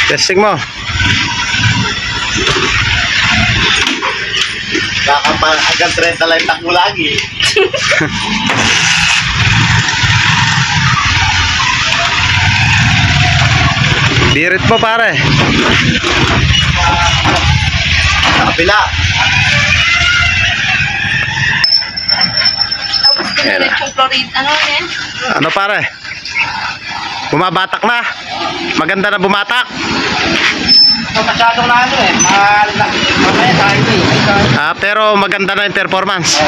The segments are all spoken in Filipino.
Testing mo. Baka pa hanggang 30 lang takbo lagi. Birit mo pare. Sa kapila. Tapos diretso yung chlorine. Ano yan? Ano pare? Bumabatak na. Maganda na bumatak. Masyadong na ano eh. Mamaya tayo eh. Pero maganda na yung performance.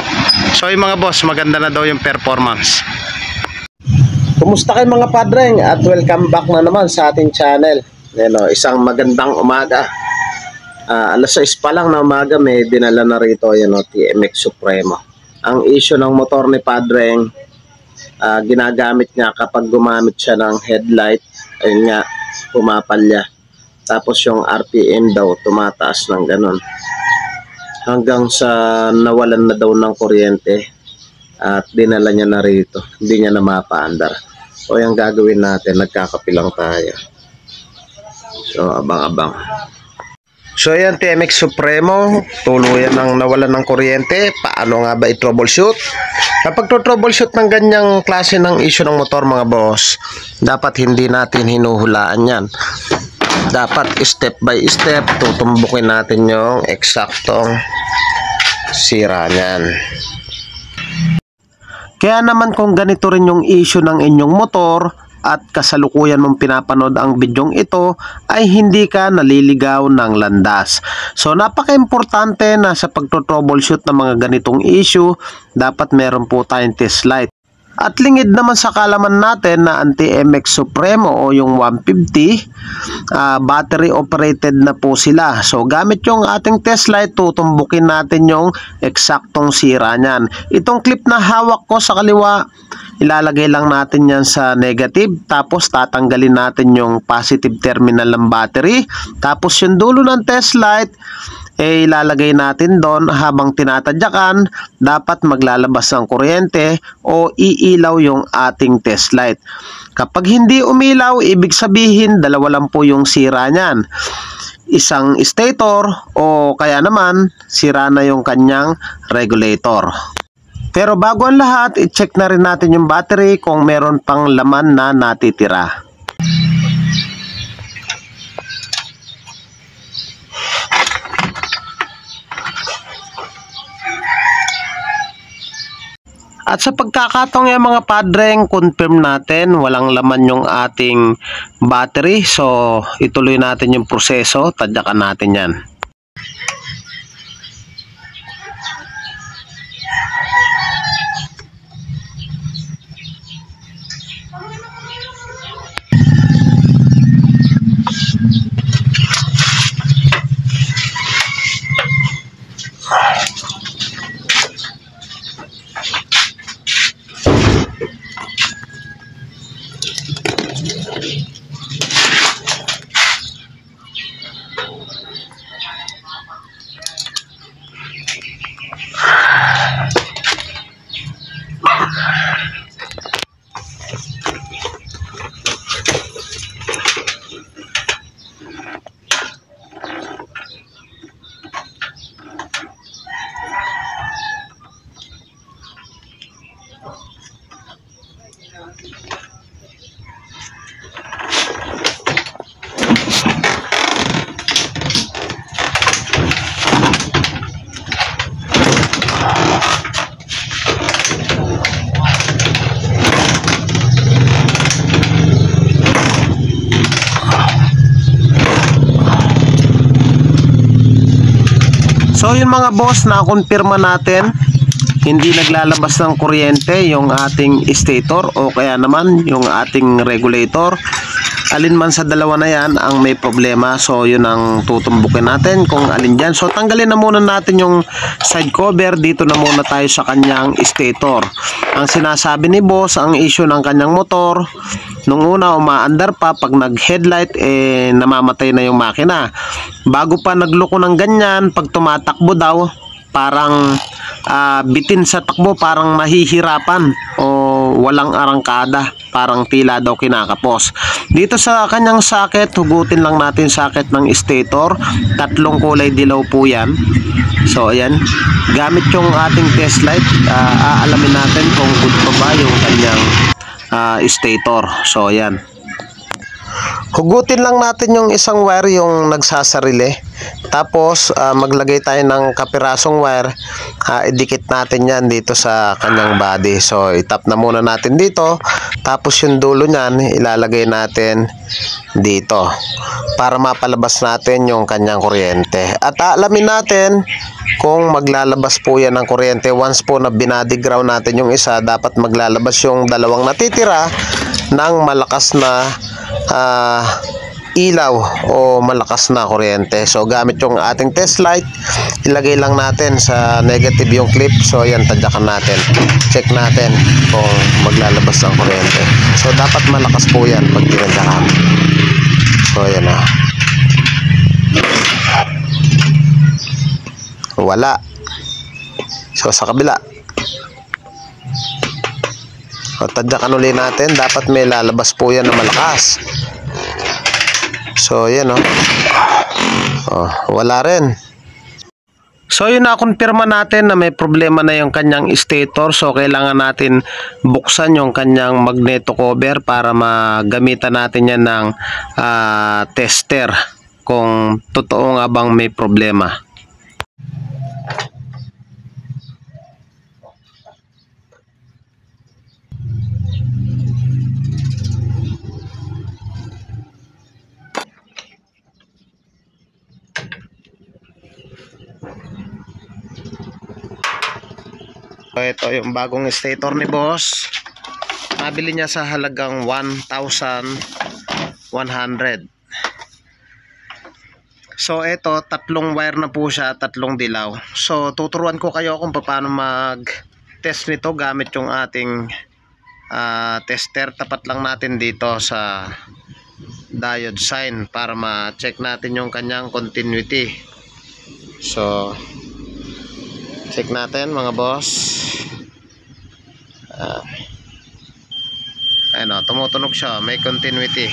So yung mga boss, maganda na daw yung performance. Kumusta kayo mga padreng? At welcome back na naman sa ating channel. Isang magandang umaga. Alas 6 pa lang na umaga may dinala na rito TMX Supremo. Ang issue ng motor ni padreng, ginagamit niya kapag gumamit siya ng headlight, ayun nga, pumapalya. Tapos yung RPM daw tumataas ng ganun. Hanggang sa nawalan na daw ng kuryente at dinala niya na rito. Hindi niya na mapaandar. O yung gagawin natin, nagkakapilang tayo. So abang-abang. So yan, TMX Supremo, tuluyan ng nawalan ng kuryente. Paano nga ba i-troubleshoot? Kapag to-troubleshoot ng ganyang klase ng issue ng motor mga boss, dapat hindi natin hinuhulaan yan. Dapat step by step tutumbukin natin yung eksaktong sira niyan. Kaya naman kung ganito rin yung issue ng inyong motor at kasalukuyan mong pinapanood ang bidyong ito, ay hindi ka naliligaw ng landas. So napaka-importante na sa pagto-troubleshoot ng mga ganitong issue, dapat meron po tayong test light. At lingid naman sa kalaman natin na ang TMX Supremo o yung 150, battery operated na po sila. So gamit yung ating test light, tutumbukin natin yung eksaktong sira niyan. Itong clip na hawak ko sa kaliwa, ilalagay lang natin yan sa negative, tapos tatanggalin natin yung positive terminal ng battery, tapos yung dulo ng test light ilalagay natin doon. Habang tinatadyakan, dapat maglalabas ng kuryente o iilaw yung ating test light. Kapag hindi umilaw, ibig sabihin dalawa lang po yung sira niyan. Isang stator o kaya naman sira na yung kanyang regulator. Pero bago ang lahat, i-check na rin natin yung battery kung meron pang laman na natitira. At sa pagkakataong yan mga padreng, confirm natin walang laman yung ating battery. So ituloy natin yung proseso, tadyakan natin yan. So yun mga boss, na-confirma natin hindi naglalabas ng kuryente yung ating stator o kaya naman yung ating regulator. Alin man sa dalawa na yan ang may problema. So yun ang tutumbukin natin kung alin dyan. So tanggalin na muna natin yung side cover. Dito na muna tayo sa kanyang stator. Ang sinasabi ni boss, ang issue ng kanyang motor, nung una umaandar pa, pag nag headlight namamatay na yung makina. Bago pa nagloko ng ganyan, pag tumatakbo daw, parang bitin sa takbo, parang mahihirapan o walang arangkada, parang tila daw kinakapos. Dito sa kanyang socket, hugutin lang natin socket ng stator. Tatlong kulay dilaw po yan. So ayan, gamit yung ating test light, aalamin natin kung good pa ba yung kanyang stator. So ayan, hugutin lang natin yung isang wire yung nagsasarili. Tapos maglagay tayo ng kapirasong wire, idikit natin yan dito sa kanyang body. So itap na muna natin dito, tapos yung dulo nyan ilalagay natin dito para mapalabas natin yung kanyang kuryente. At alamin natin kung maglalabas po yan ng kuryente. Once po na binody ground natin yung isa, dapat maglalabas yung dalawang natitira ng malakas na ilaw o malakas na kuryente. So gamit yung ating test light, ilagay lang natin sa negative yung clip. So ayan, tadyakan natin, check natin kung maglalabas ang kuryente. So dapat malakas po yan pag tinadyakan. So ayan na, wala. So sa kabila, so tadyakan ulit natin, dapat may lalabas po yan na malakas. So yan wala rin. So yun, na-confirma natin na may problema na yung kanyang stator. So kailangan natin buksan yung kanyang magneto cover para magamitan natin yan ng tester kung totoo nga bang may problema. So ito yung bagong stator ni boss. Nabili niya sa halagang 1,100. So ito, tatlong wire na po siya, tatlong dilaw. So tuturuan ko kayo kung paano mag-test nito gamit yung ating tester. Tapat lang natin dito sa diode sign para ma-check natin yung kanyang continuity. So check natin mga boss. Ayun, tumutunog siya, may continuity.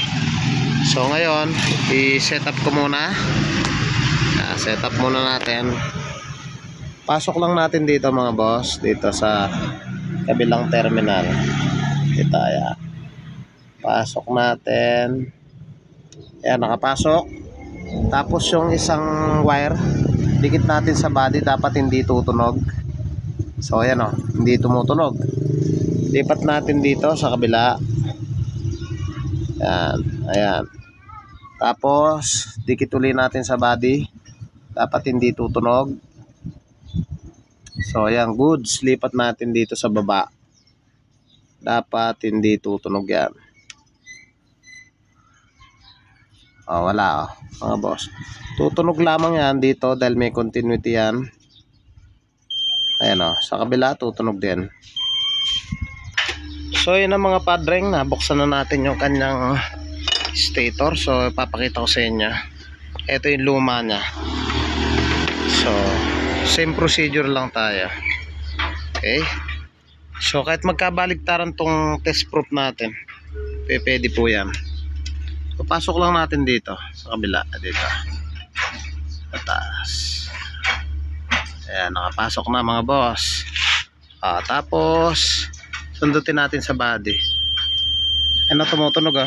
So ngayon, i-set up ko muna. Set up muna natin. Pasok lang natin dito mga boss, dito sa kabilang terminal. Dito, ayan. Pasok natin. Ayan, nakapasok. Tapos yung isang wire, dikit natin sa body, dapat hindi tutunog. So ayan hindi tumutunog. Lipat natin dito sa kabila. Ayan, ayan. Tapos dikit ulit natin sa body, dapat hindi tutunog. So ayan, goods. Lipat natin dito sa baba, dapat hindi tutunog yan. Wala mga boss. Tutunog lamang yan dito dahil may continuity yan. Ayan sa kabila tutunog din. So yun ang mga padreng, nabuksan na natin yung kanyang stator. So ipapakita ko sa inyo. Ito yung luma nya. So same procedure lang tayo. Okay. So kahit magkabaligtaran tong test proof natin, pwede po yan. So pasok lang natin dito sa kabila, dito atas. Ayan, nakapasok na mga boss. Tapos sundutin natin sa body. Ayan, tumutunog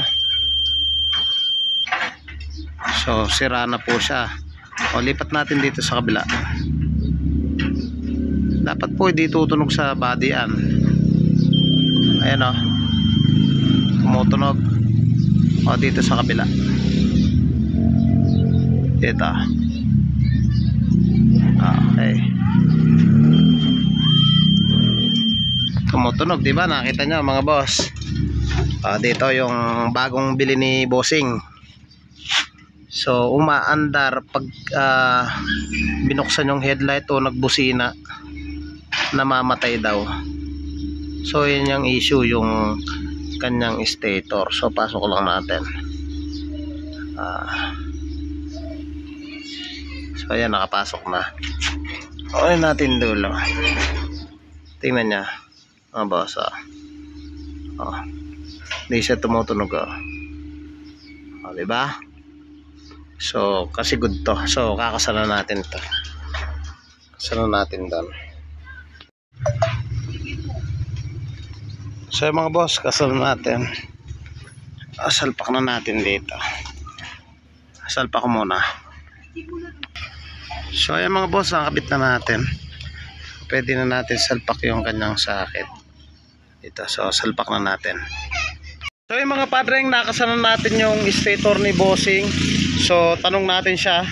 So sira na po siya. Lipat natin dito sa kabila. Dapat po hindi tutunog sa body yan. Ayan tumutunog. Dito sa kabila. Dito. Okay. Tumutunog, di ba? Nakita nyo mga boss. Dito yung bagong bili ni Bossing. So umaandar pag binuksan yung headlight o nagbusina, namamatay daw. So yun yung issue, yung kanyang stator. So pasok lang natin. So ayan, nakapasok na. Okay natin dulo. Tingnan niya mga boss. Oh. Hindi siya tumutunog. Oh. Oh, diba? So, kasi good to. So, kakasalan natin ito. Kasalan natin doon. So, yung mga boss, kasalan natin. Salpak na natin dito. Salpak ko muna. So, yung mga boss, nakabit na natin. Pwede na natin salpak yung kanyang sakit. Ito, so, salpak na natin. So, yung mga padreng, nakasalan natin yung stator ni Bossing. So, tanong natin siya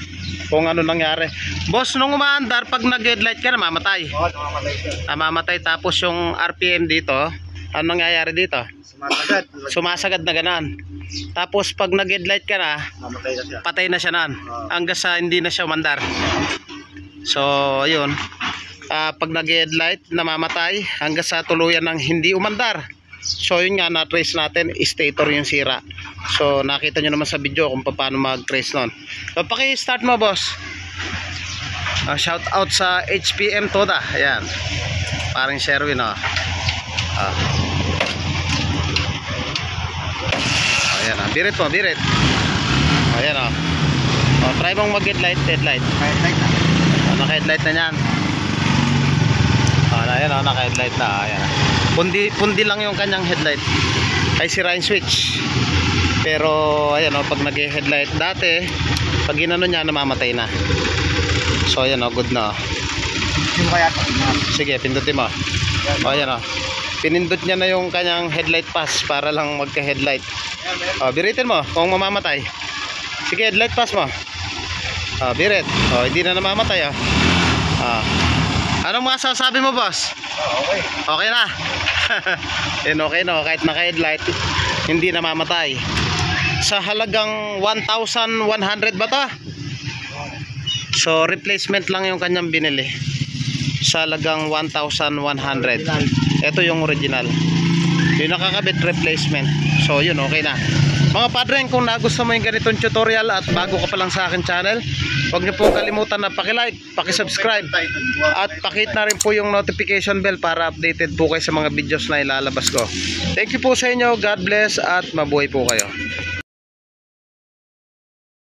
kung ano nangyari. Boss, nung umaandar, pag nag-headlight ka, namamatay. Oo, namamatay siya. Namamatay, tapos yung RPM dito, ano nangyayari dito? Sumasagad. Sumasagad na ganan. Tapos pag nag-headlight ka na, Mamatay na siya. patay na siya nan. Hanggang sa hindi na siya umandar. So, ayun. Pag nag-headlight, namamatay hanggang sa tuluyan ng hindi umandar. So, yun nga, na-trace natin, stator yung sira. So, nakita nyo naman sa video kung paano mag-trace nun. So, paki-start mo, boss. Shout out sa HPM Toda. Ayan. Parang Sherwin, oh. Ayan, birit mo, birit. Ayan, oh. Try mong mag-headlight, headlight. Headlight na. Naka-headlight na yan. Ayan, naka-headlight na. Ayan. Pundi lang yung kanyang headlight. Ay sira yung switch. Pero ayan, pag nag-headlight dati, pag ginano niya, namamatay na. So ayan, good na. Sino kaya ito? Sige, pindutin mo. Ayan, pinindot niya na yung kanyang headlight pass para lang magka-headlight. Biritin mo kung mamamatay. Sige, headlight pass mo. Birit. Hindi na namamatay. Anong masasabi mo, boss? Okay. Okay na. Yan, okay no, kahit naka-headlight, hindi namamatay. Sa halagang 1,100 ba to? So, replacement lang yung kanyang binili. Sa halagang 1,100. Ito yung original. Yung nakakabit, replacement. So, yun, okay na. Mga padreng, kung nagustuhan mo yung ganitong tutorial at bago ka pa lang sa akin channel, huwag niyo pong kalimutan na paki-like, paki-subscribe at pakihit na rin po yung notification bell para updated po kayo sa mga videos na ilalabas ko. Thank you po sa inyo, God bless at mabuhay po kayo.